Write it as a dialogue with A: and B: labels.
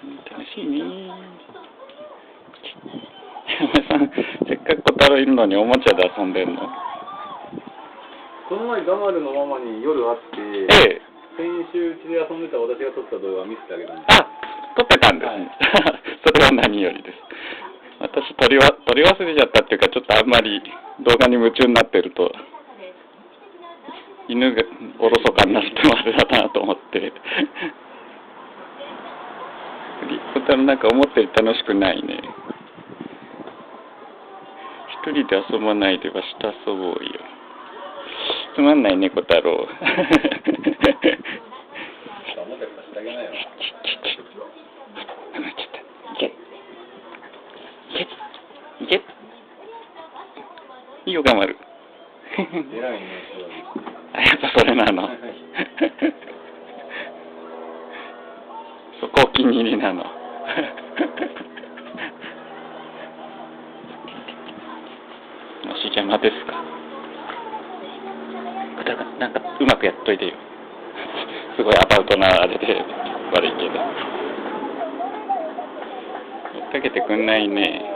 A: 楽しいね。山根さん、せっかく小太郎いるのにおもちゃで遊んでんの？
B: この前ガマルのママに夜会って、
A: ええ。
B: 先週うちで遊んでた私が撮った動画を見せてあげたんです。
A: あ、撮ってたんですね。はい、それは何よりです。私撮り忘れちゃったっていうか、ちょっとあんまり動画に夢中になってると、犬がおろそかになってもあれだなと思って。小太郎なんか思ったより楽しくないね。一人で遊ばないでわしと遊ぼうよ。つまんないね、小太郎。いいよ、頑張る。
B: 偉いね、
A: やっぱそれなの。そこお気に入りなの。足邪魔ですか。なんかうまくやっといてよ。すごいアバウトなあれで悪いけど。追っかけてくんないね。